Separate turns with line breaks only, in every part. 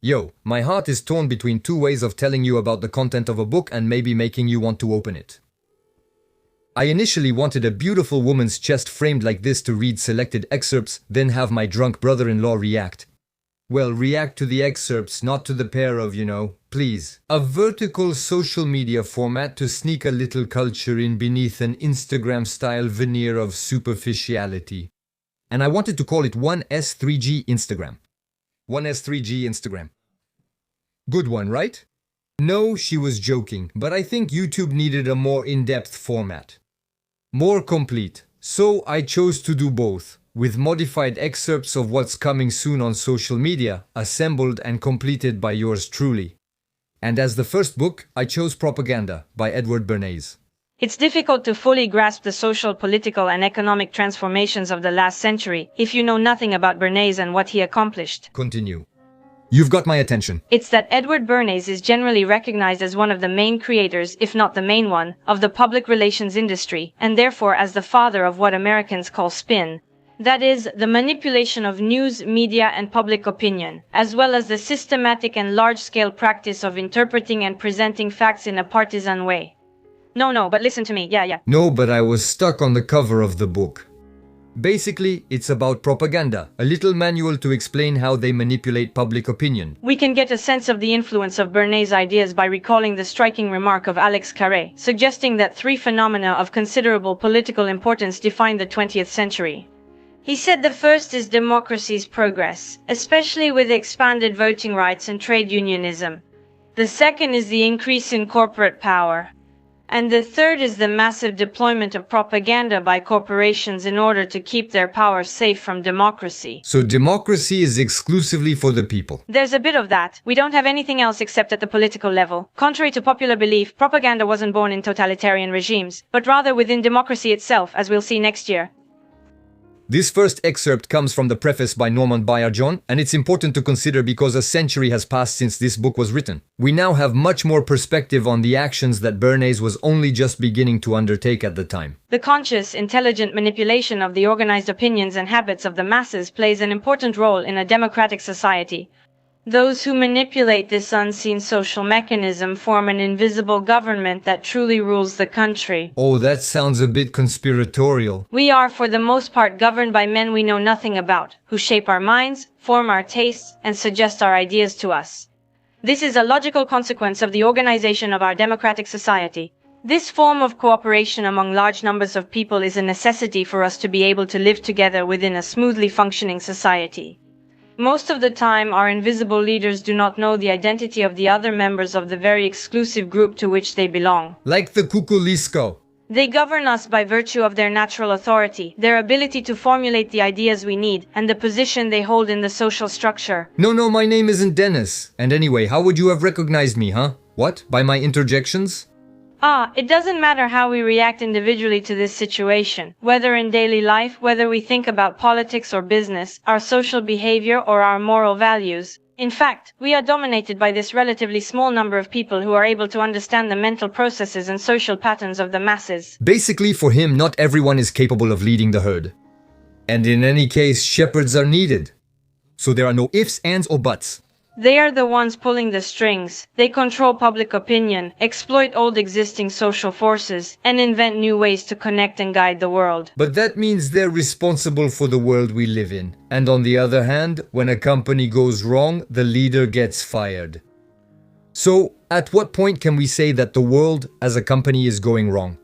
Yo, my heart is torn between two ways of telling you about the content of a book and maybe making you want to open it. I initially wanted a beautiful woman's chest framed like this to read selected excerpts, then have my drunk brother-in-law react. Well, react to the excerpts, not to the pair of, please. A vertical social media format to sneak a little culture in beneath an Instagram-style veneer of superficiality. And I wanted to call it 1S3G Instagram. 1S3G Instagram. Good one, right? No, she was joking, but I think YouTube needed a more in-depth format. More complete. So I chose to do both, with modified excerpts of what's coming soon on social media, assembled and completed by yours truly. And as the first book, I chose Propaganda by Bernays.
It's difficult to fully grasp the social, political, and economic transformations of the last century if you know nothing about Bernays and what he accomplished.
Continue. You've got my attention.
It's that Edward Bernays is generally recognized as one of the main creators, if not the main one, of the public relations industry, and therefore as the father of what Americans call spin. That is, the manipulation of news, media, and public opinion, as well as the systematic and large-scale practice of interpreting and presenting facts in a partisan way. No, but listen to me, yeah.
No, but I was stuck on the cover of the book. Basically, it's about propaganda, a little manual to explain how they manipulate public opinion.
We can get a sense of the influence of Bernays' ideas by recalling the striking remark of Alex Carré, suggesting that three phenomena of considerable political importance define the 20th century. He said the first is democracy's progress, especially with expanded voting rights and trade unionism. The second is the increase in corporate power. And the third is the massive deployment of propaganda by corporations in order to keep their power safe from democracy.
So democracy is exclusively for the people.
There's a bit of that. We don't have anything else except at the political level. Contrary to popular belief, propaganda wasn't born in totalitarian regimes, but rather within democracy itself, as we'll see next year.
This first excerpt comes from the preface by Norman Bayard-John, and it's important to consider because a century has passed since this book was written. We now have much more perspective on the actions that Bernays was only just beginning to undertake at the time.
The conscious, intelligent manipulation of the organized opinions and habits of the masses plays an important role in a democratic society. Those who manipulate this unseen social mechanism form an invisible government that truly rules the country.
Oh, that sounds a bit conspiratorial.
We are, for the most part, governed by men we know nothing about, who shape our minds, form our tastes, and suggest our ideas to us. This is a logical consequence of the organization of our democratic society. This form of cooperation among large numbers of people is a necessity for us to be able to live together within a smoothly functioning society. Most of the time, our invisible leaders do not know the identity of the other members of the very exclusive group to which they belong.
Like the Kukulisko.
They govern us by virtue of their natural authority, their ability to formulate the ideas we need, and the position they hold in the social structure.
No, my name isn't Dennis. And anyway, how would you have recognized me, huh? What? By my interjections?
It doesn't matter how we react individually to this situation, whether in daily life, whether we think about politics or business, our social behavior or our moral values. In fact, we are dominated by this relatively small number of people who are able to understand the mental processes and social patterns of the masses.
Basically, for him, not everyone is capable of leading the herd. And in any case, shepherds are needed. So there are no ifs, ands, or buts.
They are the ones pulling the strings. They control public opinion, exploit old existing social forces, and invent new ways to connect and guide the world.
But that means they're responsible for the world we live in. And on the other hand, when a company goes wrong, the leader gets fired. So, at what point can we say that the world as a company is going wrong?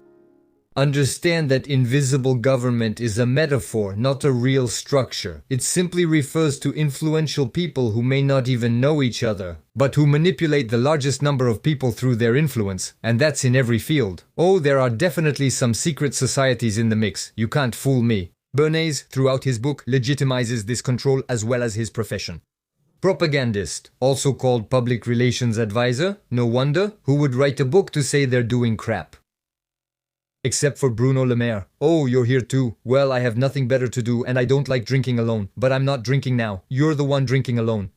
Understand that invisible government is a metaphor, not a real structure. It simply refers to influential people who may not even know each other, but who manipulate the largest number of people through their influence, and that's in every field. Oh, there are definitely some secret societies in the mix. You can't fool me. Bernays, throughout his book, legitimizes this control as well as his profession. Propagandist, also called public relations advisor, no wonder, who would write a book to say they're doing crap. Except for Bruno Le Maire. Oh, you're here too. Well, I have nothing better to do and I don't like drinking alone. But I'm not drinking now. You're the one drinking alone.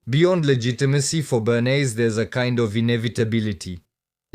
Beyond legitimacy for Bernays, there's a kind of inevitability.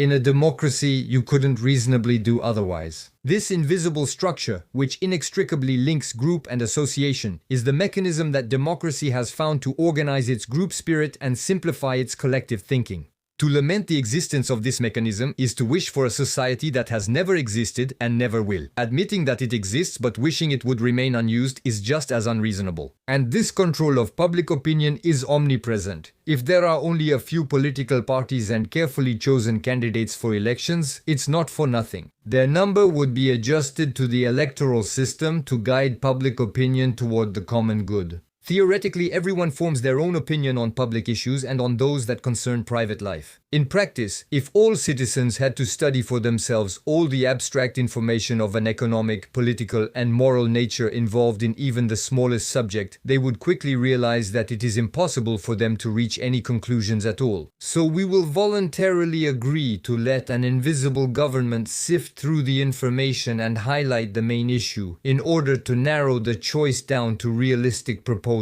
In a democracy, you couldn't reasonably do otherwise. This invisible structure, which inextricably links group and association, is the mechanism that democracy has found to organize its group spirit and simplify its collective thinking. To lament the existence of this mechanism is to wish for a society that has never existed and never will. Admitting that it exists but wishing it would remain unused is just as unreasonable. And this control of public opinion is omnipresent. If there are only a few political parties and carefully chosen candidates for elections, it's not for nothing. Their number would be adjusted to the electoral system to guide public opinion toward the common good. Theoretically, everyone forms their own opinion on public issues and on those that concern private life. In practice, if all citizens had to study for themselves all the abstract information of an economic, political, and moral nature involved in even the smallest subject, they would quickly realize that it is impossible for them to reach any conclusions at all. So we will voluntarily agree to let an invisible government sift through the information and highlight the main issue, in order to narrow the choice down to realistic proposals.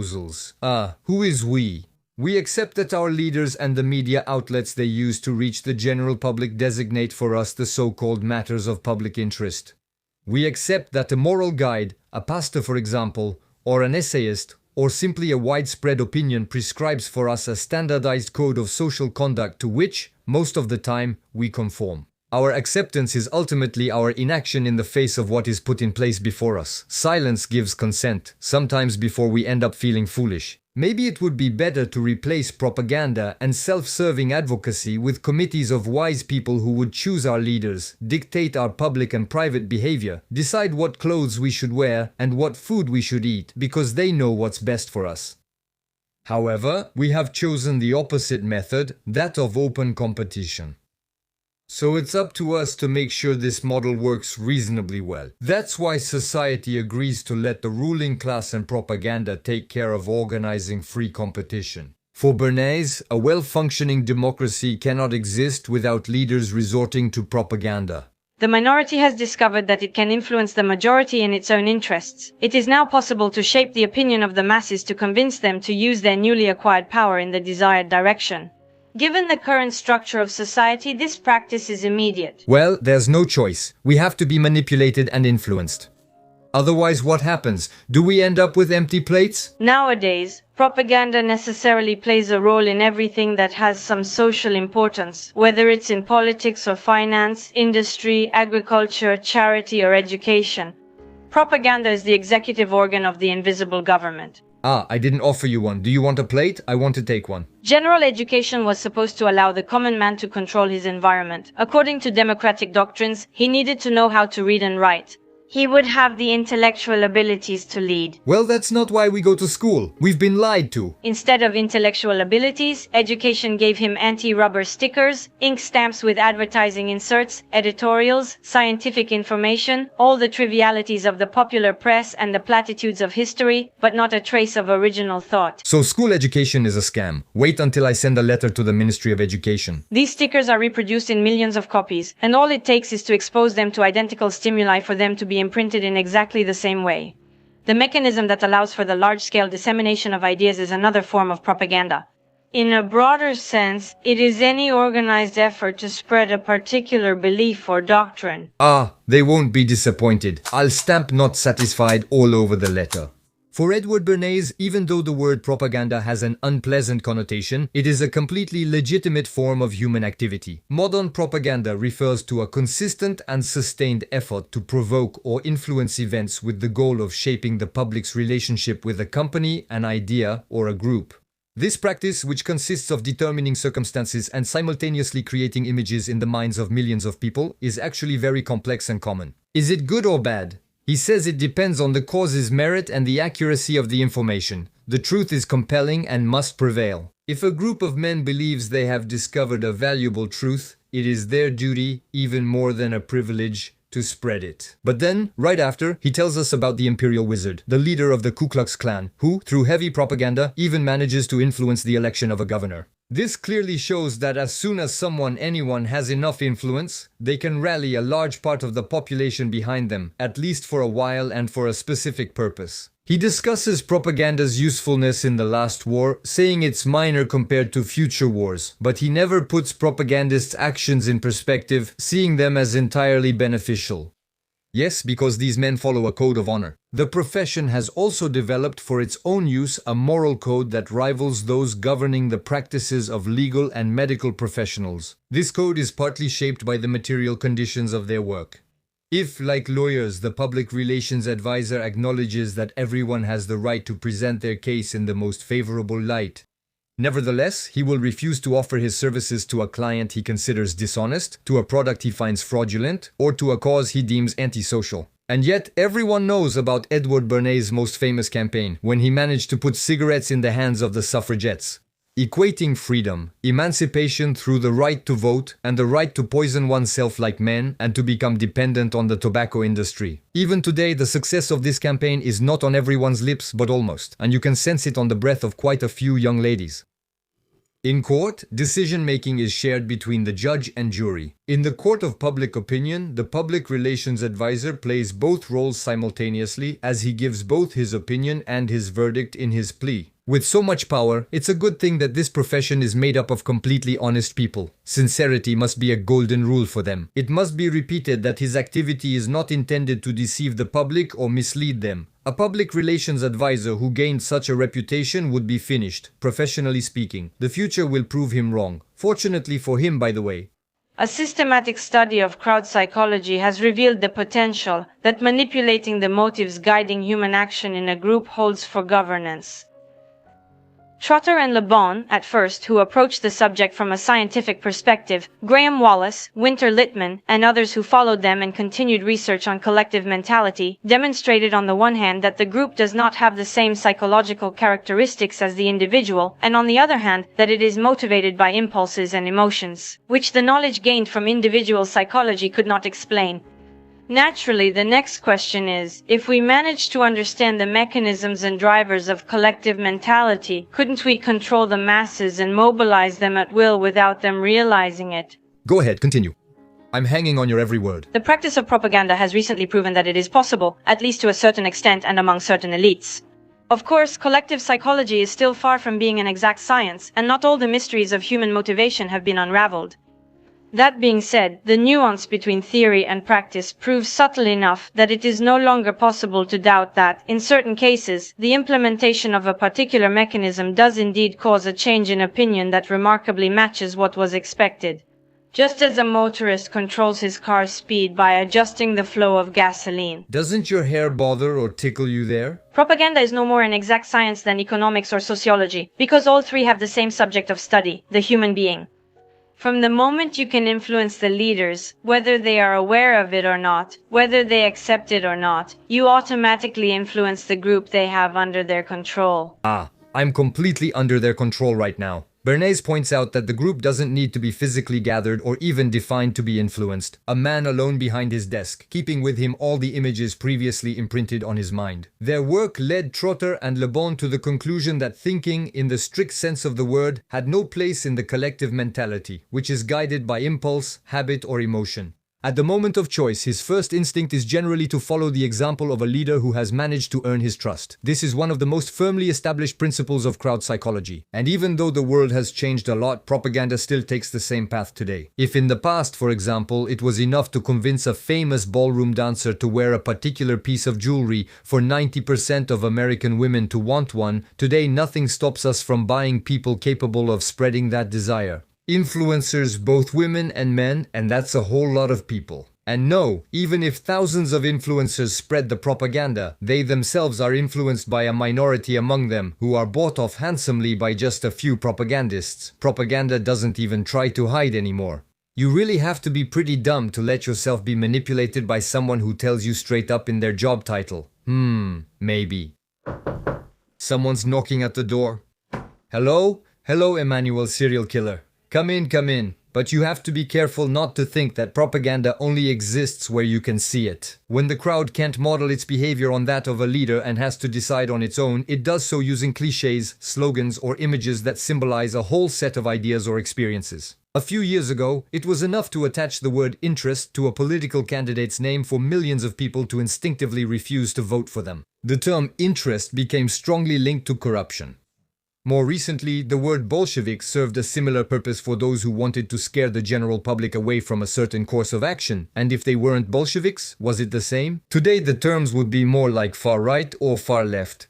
Who is we? We accept that our leaders and the media outlets they use to reach the general public designate for us the so-called matters of public interest. We accept that a moral guide, a pastor for example, or an essayist, or simply a widespread opinion prescribes for us a standardized code of social conduct to which, most of the time, we conform. Our acceptance is ultimately our inaction in the face of what is put in place before us. Silence gives consent, sometimes before we end up feeling foolish. Maybe it would be better to replace propaganda and self-serving advocacy with committees of wise people who would choose our leaders, dictate our public and private behavior, decide what clothes we should wear and what food we should eat, because they know what's best for us. However, we have chosen the opposite method, that of open competition. So it's up to us to make sure this model works reasonably well. That's why society agrees to let the ruling class and propaganda take care of organizing free competition. For Bernays, a well-functioning democracy cannot exist without leaders resorting to propaganda.
The minority has discovered that it can influence the majority in its own interests. It is now possible to shape the opinion of the masses to convince them to use their newly acquired power in the desired direction. Given the current structure of society, this practice is immediate.
Well, there's no choice. We have to be manipulated and influenced. Otherwise, what happens? Do we end up with empty plates?
Nowadays, propaganda necessarily plays a role in everything that has some social importance, whether it's in politics or finance, industry, agriculture, charity, or education. Propaganda is the executive organ of the invisible government.
I didn't offer you one. Do you want a plate? I want to take one.
General education was supposed to allow the common man to control his environment. According to democratic doctrines, he needed to know how to read and write. He would have the intellectual abilities to lead.
Well, that's not why we go to school. We've been lied to.
Instead of intellectual abilities, education gave him anti-rubber stickers, ink stamps with advertising inserts, editorials, scientific information, all the trivialities of the popular press and the platitudes of history, but not a trace of original thought.
So school education is a scam. Wait until I send a letter to the Ministry of Education.
These stickers are reproduced in millions of copies, and all it takes is to expose them to identical stimuli for them to be imprinted in exactly the same way. The mechanism that allows for the large-scale dissemination of ideas is another form of propaganda. In a broader sense, it is any organized effort to spread a particular belief or doctrine.
They won't be disappointed. I'll stamp "not satisfied" all over the letter. For Edward Bernays, even though the word propaganda has an unpleasant connotation, it is a completely legitimate form of human activity. Modern propaganda refers to a consistent and sustained effort to provoke or influence events with the goal of shaping the public's relationship with a company, an idea, or a group. This practice, which consists of determining circumstances and simultaneously creating images in the minds of millions of people, is actually very complex and common. Is it good or bad? He says it depends on the cause's merit and the accuracy of the information. The truth is compelling and must prevail. If a group of men believes they have discovered a valuable truth, it is their duty, even more than a privilege, to spread it. But then, right after, he tells us about the Imperial Wizard, the leader of the Ku Klux Klan, who, through heavy propaganda, even manages to influence the election of a governor. This clearly shows that as soon as anyone has enough influence, they can rally a large part of the population behind them, at least for a while and for a specific purpose. He discusses propaganda's usefulness in the last war, saying it's minor compared to future wars, but he never puts propagandists' actions in perspective, seeing them as entirely beneficial. Yes, because these men follow a code of honor. The profession has also developed for its own use a moral code that rivals those governing the practices of legal and medical professionals. This code is partly shaped by the material conditions of their work. If, like lawyers, the public relations advisor acknowledges that everyone has the right to present their case in the most favorable light, nevertheless, he will refuse to offer his services to a client he considers dishonest, to a product he finds fraudulent, or to a cause he deems antisocial. And yet, everyone knows about Edward Bernays' most famous campaign, when he managed to put cigarettes in the hands of the suffragettes, equating freedom, emancipation through the right to vote, and the right to poison oneself like men and to become dependent on the tobacco industry. Even today, the success of this campaign is not on everyone's lips, but almost, and you can sense it on the breath of quite a few young ladies. In court, decision-making is shared between the judge and jury. In the court of public opinion, the public relations advisor plays both roles simultaneously as he gives both his opinion and his verdict in his plea. With so much power, it's a good thing that this profession is made up of completely honest people. Sincerity must be a golden rule for them. It must be repeated that his activity is not intended to deceive the public or mislead them. A public relations advisor who gained such a reputation would be finished, professionally speaking. The future will prove him wrong. Fortunately for him, by the way.
A systematic study of crowd psychology has revealed the potential that manipulating the motives guiding human action in a group holds for governance. Trotter and Le Bon, at first, who approached the subject from a scientific perspective, Graham Wallace, Winter Littman, and others who followed them and continued research on collective mentality, demonstrated on the one hand that the group does not have the same psychological characteristics as the individual, and on the other hand, that it is motivated by impulses and emotions, which the knowledge gained from individual psychology could not explain. Naturally, the next question is, if we manage to understand the mechanisms and drivers of collective mentality, couldn't we control the masses and mobilize them at will without them realizing it?
Go ahead, continue. I'm hanging on your every word.
The practice of propaganda has recently proven that it is possible, at least to a certain extent and among certain elites. Of course, collective psychology is still far from being an exact science, and not all the mysteries of human motivation have been unraveled. That being said, the nuance between theory and practice proves subtle enough that it is no longer possible to doubt that, in certain cases, the implementation of a particular mechanism does indeed cause a change in opinion that remarkably matches what was expected. Just as a motorist controls his car's speed by adjusting the flow of gasoline.
Doesn't your hair bother or tickle you there?
Propaganda is no more an exact science than economics or sociology, because all three have the same subject of study, the human being. From the moment you can influence the leaders, whether they are aware of it or not, whether they accept it or not, you automatically influence the group they have under their control.
I'm completely under their control right now. Bernays points out that the group doesn't need to be physically gathered or even defined to be influenced. A man alone behind his desk, keeping with him all the images previously imprinted on his mind. Their work led Trotter and Le Bon to the conclusion that thinking, in the strict sense of the word, had no place in the collective mentality, which is guided by impulse, habit, or emotion. At the moment of choice, his first instinct is generally to follow the example of a leader who has managed to earn his trust. This is one of the most firmly established principles of crowd psychology. And even though the world has changed a lot, propaganda still takes the same path today. If in the past, for example, it was enough to convince a famous ballroom dancer to wear a particular piece of jewelry for 90% of American women to want one, today nothing stops us from buying people capable of spreading that desire. Influencers, both women and men, and that's a whole lot of people. And no, even if thousands of influencers spread the propaganda, they themselves are influenced by a minority among them who are bought off handsomely by just a few propagandists. Propaganda doesn't even try to hide anymore. You really have to be pretty dumb to let yourself be manipulated by someone who tells you straight up in their job title. Maybe. Someone's knocking at the door. Hello? Hello, Emmanuel serial killer. Come in, come in. But you have to be careful not to think that propaganda only exists where you can see it. When the crowd can't model its behavior on that of a leader and has to decide on its own, it does so using cliches, slogans, or images that symbolize a whole set of ideas or experiences. A few years ago, it was enough to attach the word interest to a political candidate's name for millions of people to instinctively refuse to vote for them. The term interest became strongly linked to corruption. More recently, the word Bolshevik served a similar purpose for those who wanted to scare the general public away from a certain course of action. And if they weren't Bolsheviks, was it the same? Today, the terms would be more like far right or far left.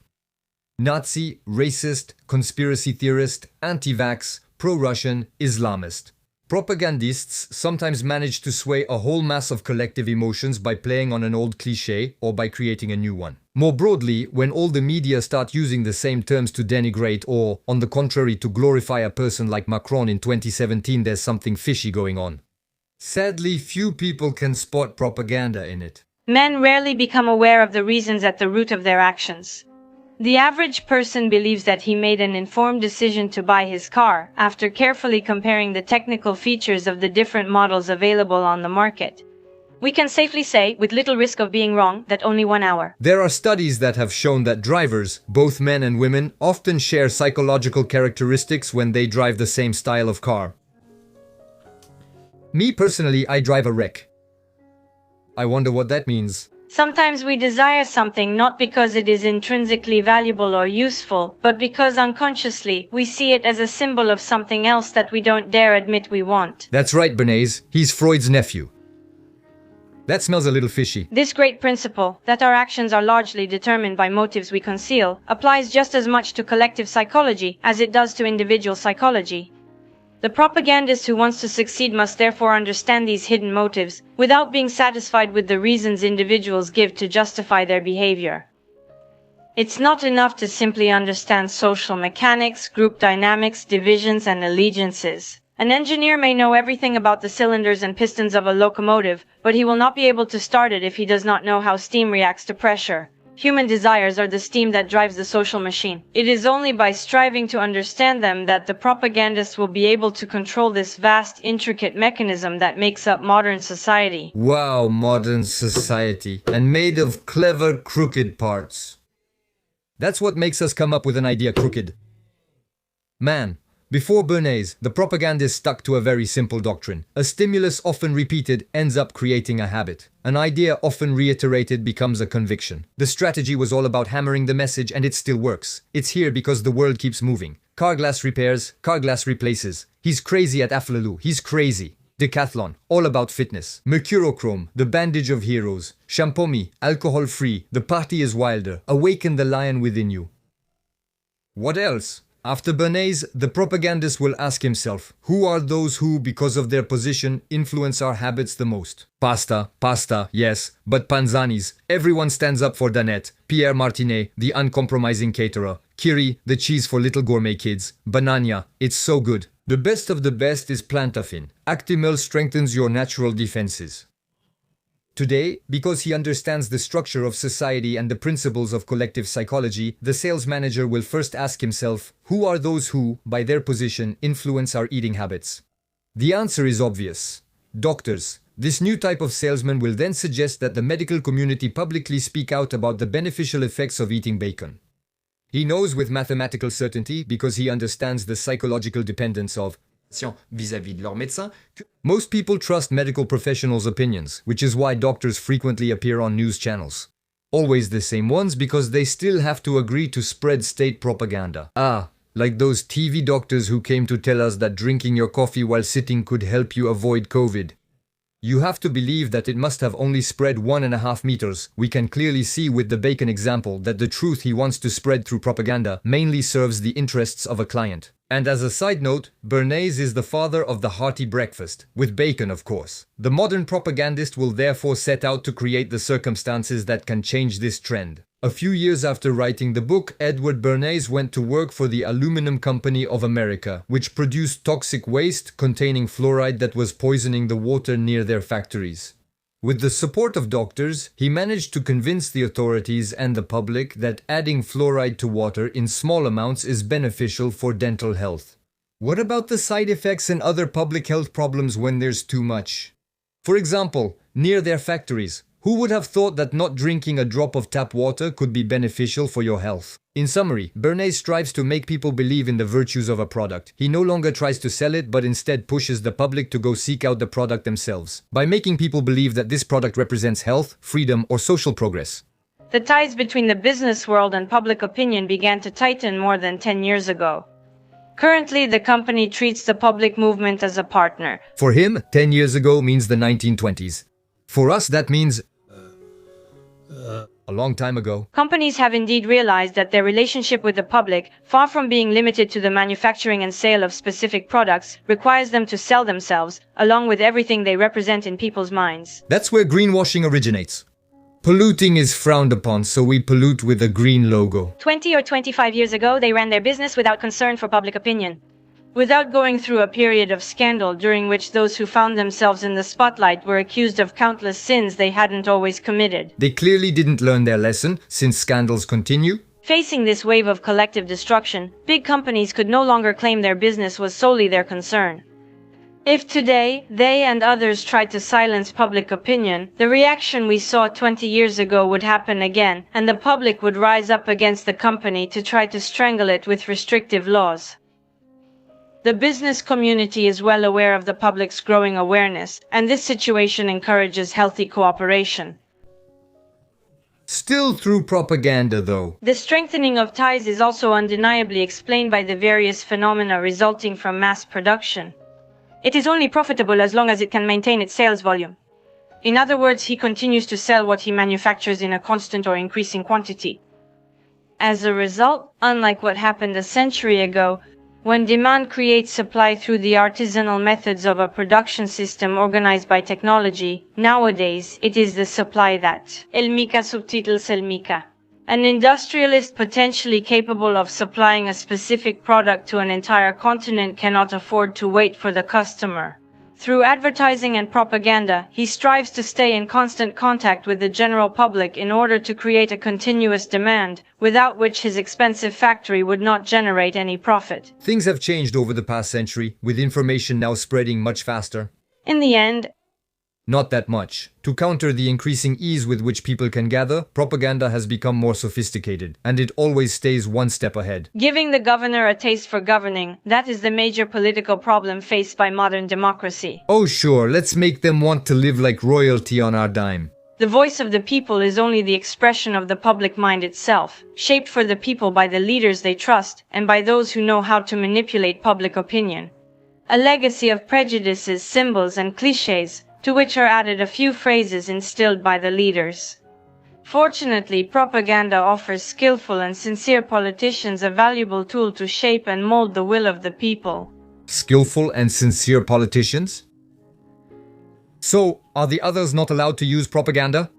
Nazi, racist, conspiracy theorist, anti-vax, pro-Russian, Islamist. Propagandists sometimes manage to sway a whole mass of collective emotions by playing on an old cliché or by creating a new one. More broadly, when all the media start using the same terms to denigrate or, on the contrary, to glorify a person like Macron in 2017, there's something fishy going on. Sadly, few people can spot propaganda in it.
Men rarely become aware of the reasons at the root of their actions. The average person believes that he made an informed decision to buy his car after carefully comparing the technical features of the different models available on the market. We can safely say, with little risk of being wrong, that only 1 hour.
There are studies that have shown that drivers, both men and women, often share psychological characteristics when they drive the same style of car. Me personally, I drive a wreck. I wonder what that means.
Sometimes we desire something not because it is intrinsically valuable or useful, but because unconsciously we see it as a symbol of something else that we don't dare admit we want.
That's right, Bernays. He's Freud's nephew. That smells a little fishy.
This great principle, that our actions are largely determined by motives we conceal, applies just as much to collective psychology as it does to individual psychology. The propagandist who wants to succeed must therefore understand these hidden motives, without being satisfied with the reasons individuals give to justify their behavior. It's not enough to simply understand social mechanics, group dynamics, divisions, and allegiances. An engineer may know everything about the cylinders and pistons of a locomotive, but he will not be able to start it if he does not know how steam reacts to pressure. Human desires are the steam that drives the social machine. It is only by striving to understand them that the propagandists will be able to control this vast, intricate mechanism that makes up modern society.
Wow, modern society. And made of clever, crooked parts. That's what makes us come up with an idea crooked. Man. Before Bernays, the propagandists stuck to a very simple doctrine. A stimulus often repeated ends up creating a habit. An idea often reiterated becomes a conviction. The strategy was all about hammering the message, and it still works. It's here because the world keeps moving. Car glass repairs, car glass replaces. He's crazy at Afflaloo, he's crazy. Decathlon, all about fitness. Mercurochrome, the bandage of heroes. Champomy, alcohol-free, the party is wilder. Awaken the lion within you. What else? After Bernays, the propagandist will ask himself, who are those who, because of their position, influence our habits the most? Pasta, yes, but panzanis. Everyone stands up for Danette, Pierre Martinet, the uncompromising caterer, Kiri, the cheese for little gourmet kids, Banania, it's so good. The best of the best is Plantafin. Actimel strengthens your natural defenses. Today, because he understands the structure of society and the principles of collective psychology, the sales manager will first ask himself, who are those who, by their position, influence our eating habits? The answer is obvious. Doctors. This new type of salesman will then suggest that the medical community publicly speak out about the beneficial effects of eating bacon. He knows with mathematical certainty, because he understands the psychological dependence of vis-à-vis de leur médecin. Most people trust medical professionals' opinions, which is why doctors frequently appear on news channels. Always the same ones because they still have to agree to spread state propaganda. Like those TV doctors who came to tell us that drinking your coffee while sitting could help you avoid COVID. You have to believe that it must have only spread 1.5 meters. We can clearly see with the bacon example that the truth he wants to spread through propaganda mainly serves the interests of a client. And as a side note, Bernays is the father of the hearty breakfast, with bacon of course. The modern propagandist will therefore set out to create the circumstances that can change this trend. A few years after writing the book, Edward Bernays went to work for the Aluminum Company of America, which produced toxic waste containing fluoride that was poisoning the water near their factories. With the support of doctors, he managed to convince the authorities and the public that adding fluoride to water in small amounts is beneficial for dental health. What about the side effects and other public health problems when there's too much? For example, near their factories, who would have thought that not drinking a drop of tap water could be beneficial for your health? In summary, Bernays strives to make people believe in the virtues of a product. He no longer tries to sell it, but instead pushes the public to go seek out the product themselves, by making people believe that this product represents health, freedom, or social progress.
The ties between the business world and public opinion began to tighten more than 10 years ago. Currently, the company treats the public movement as a partner.
For him, 10 years ago means the 1920s. For us, that means a long time ago.
Companies have indeed realized that their relationship with the public, far from being limited to the manufacturing and sale of specific products, requires them to sell themselves, along with everything they represent in people's minds.
That's where greenwashing originates. Polluting is frowned upon, so we pollute with a green logo.
20 or 25 years ago, they ran their business without concern for public opinion, without going through a period of scandal during which those who found themselves in the spotlight were accused of countless sins they hadn't always committed.
They clearly didn't learn their lesson, since scandals continue.
Facing this wave of collective destruction, big companies could no longer claim their business was solely their concern. If today, they and others tried to silence public opinion, the reaction we saw 20 years ago would happen again, and the public would rise up against the company to try to strangle it with restrictive laws. The business community is well aware of the public's growing awareness, and this situation encourages healthy cooperation.
Still through propaganda, though.
The strengthening of ties is also undeniably explained by the various phenomena resulting from mass production. It is only profitable as long as it can maintain its sales volume. In other words, he continues to sell what he manufactures in a constant or increasing quantity. As a result, unlike what happened a century ago, when demand creates supply through the artisanal methods of a production system organized by technology, nowadays it is the supply that. El Mica subtitles El Mica. An industrialist potentially capable of supplying a specific product to an entire continent cannot afford to wait for the customer. Through advertising and propaganda, he strives to stay in constant contact with the general public in order to create a continuous demand, without which his expensive factory would not generate any profit.
Things have changed over the past century, with information now spreading much faster.
In the end,
Not that much. To counter the increasing ease with which people can gather, propaganda has become more sophisticated, and it always stays one step ahead.
giving the governor a taste for governing, that is the major political problem faced by modern democracy.
Oh sure, let's make them want to live like royalty on our dime.
The voice of the people is only the expression of the public mind itself, shaped for the people by the leaders they trust, and by those who know how to manipulate public opinion. A legacy of prejudices, symbols, and clichés, to which are added a few phrases instilled by the leaders. Fortunately, propaganda offers skillful and sincere politicians a valuable tool to shape and mold the will of the people.
Skillful and sincere politicians? So, are the others not allowed to use propaganda?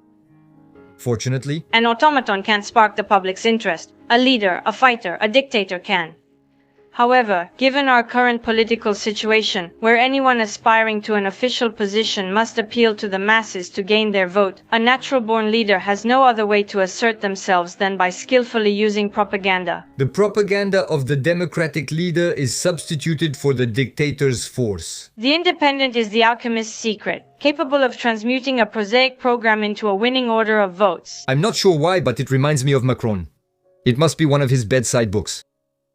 Fortunately.
An automaton can't spark the public's interest. A leader, a fighter, a dictator can. However, given our current political situation, where anyone aspiring to an official position must appeal to the masses to gain their vote, a natural-born leader has no other way to assert themselves than by skillfully using propaganda.
The propaganda of the democratic leader is substituted for the dictator's force.
The independent is the alchemist's secret, capable of transmuting a prosaic program into a winning order of votes.
I'm not sure why, but it reminds me of Macron. It must be one of his bedside books.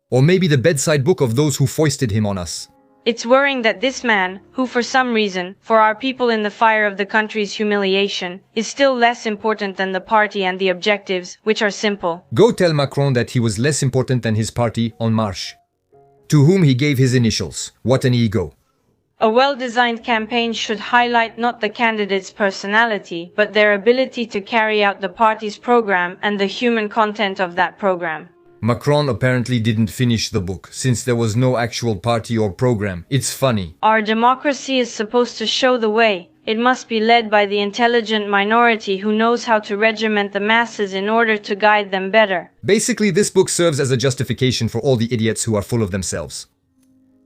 Or maybe the bedside book of those who foisted him on us.
It's worrying that this man, who for some reason, for our people in the fire of the country's humiliation, is still less important than the party and the objectives, which are simple.
Go tell Macron that he was less important than his party, En Marche, to whom he gave his initials. What an ego.
A well-designed campaign should highlight not the candidate's personality, but their ability to carry out the party's program and the human content of that program.
Macron apparently didn't finish the book, since there was no actual party or program. It's funny.
Our democracy is supposed to show the way. It must be led by the intelligent minority who knows how to regiment the masses in order to guide them better.
Basically, this book serves as a justification for all the idiots who are full of themselves.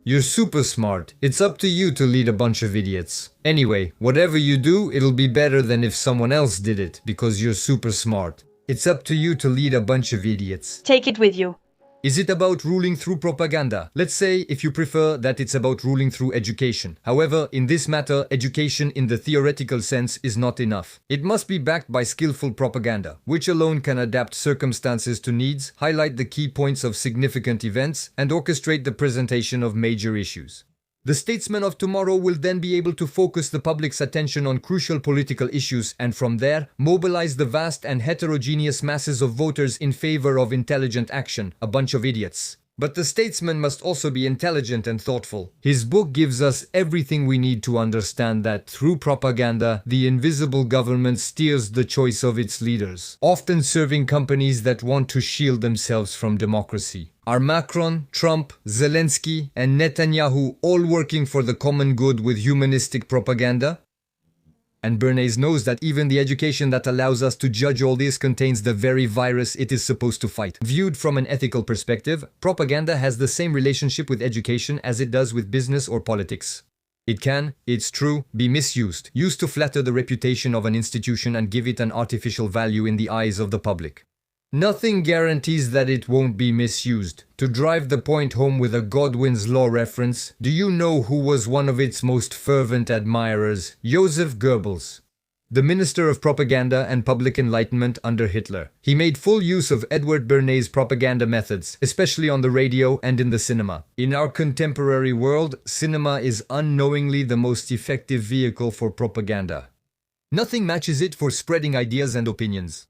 You're super smart. It's up to you to lead a bunch of idiots. Anyway, whatever you do, it'll be better than if someone else did it, because you're super smart. It's up to you to lead a bunch of idiots.
Take it with you.
Is it about ruling through propaganda? Let's say, if you prefer, that it's about ruling through education. However, in this matter, education in the theoretical sense is not enough. It must be backed by skillful propaganda, which alone can adapt circumstances to needs, highlight the key points of significant events, and orchestrate the presentation of major issues. The statesmen of tomorrow will then be able to focus the public's attention on crucial political issues and from there mobilize the vast and heterogeneous masses of voters in favor of intelligent action, a bunch of idiots. But the statesman must also be intelligent and thoughtful. His book gives us everything we need to understand that through propaganda, the invisible government steers the choice of its leaders, often serving companies that want to shield themselves from democracy. Are Macron, Trump, Zelensky, and Netanyahu all working for the common good with humanistic propaganda? And Bernays knows that even the education that allows us to judge all this contains the very virus it is supposed to fight. Viewed from an ethical perspective, propaganda has the same relationship with education as it does with business or politics. It can, it's true, be misused, used to flatter the reputation of an institution and give it an artificial value in the eyes of the public. Nothing guarantees that it won't be misused. To drive the point home with a Godwin's Law reference, do you know who was one of its most fervent admirers? Joseph Goebbels, the Minister of Propaganda and Public Enlightenment under Hitler. He made full use of Edward Bernays' propaganda methods, especially on the radio and in the cinema. In our contemporary world, cinema is unknowingly the most effective vehicle for propaganda. Nothing matches it for spreading ideas and opinions.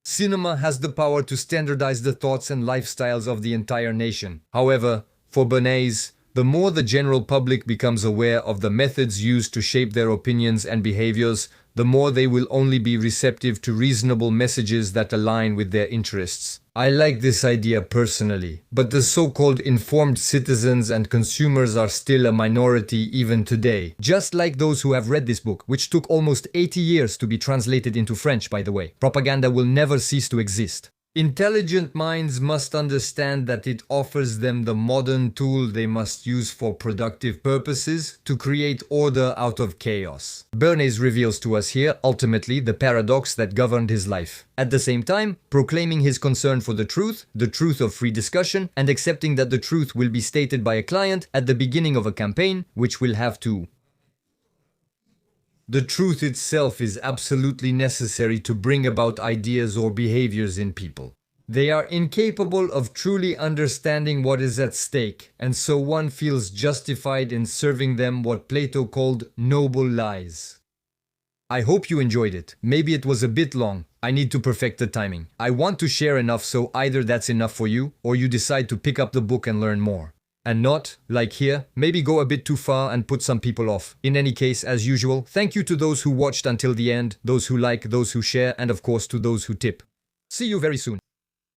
Cinema has the power to standardize the thoughts and lifestyles of the entire nation. However, for Bernays, the more the general public becomes aware of the methods used to shape their opinions and behaviors, the more they will only be receptive to reasonable messages that align with their interests. I like this idea personally, but the so-called informed citizens and consumers are still a minority even today. Just like those who have read this book, which took almost 80 years to be translated into French, by the way. Propaganda will never cease to exist. Intelligent minds must understand that it offers them the modern tool they must use for productive purposes to create order out of chaos. Bernays reveals to us here, ultimately, the paradox that governed his life. At the same time, proclaiming his concern for the truth of free discussion, and accepting that the truth will be stated by a client at the beginning of a campaign, which will have to. The truth itself is absolutely necessary to bring about ideas or behaviors in people. They are incapable of truly understanding what is at stake, and so one feels justified in serving them what Plato called noble lies. I hope you enjoyed it. Maybe it was a bit long. I need to perfect the timing. I want to share enough so either that's enough for you, or you decide to pick up the book and learn more. And not, like here, maybe go a bit too far and put some people off. In any case, as usual, thank you to those who watched until the end, those who like, those who share, and of course to those who tip. See you very soon.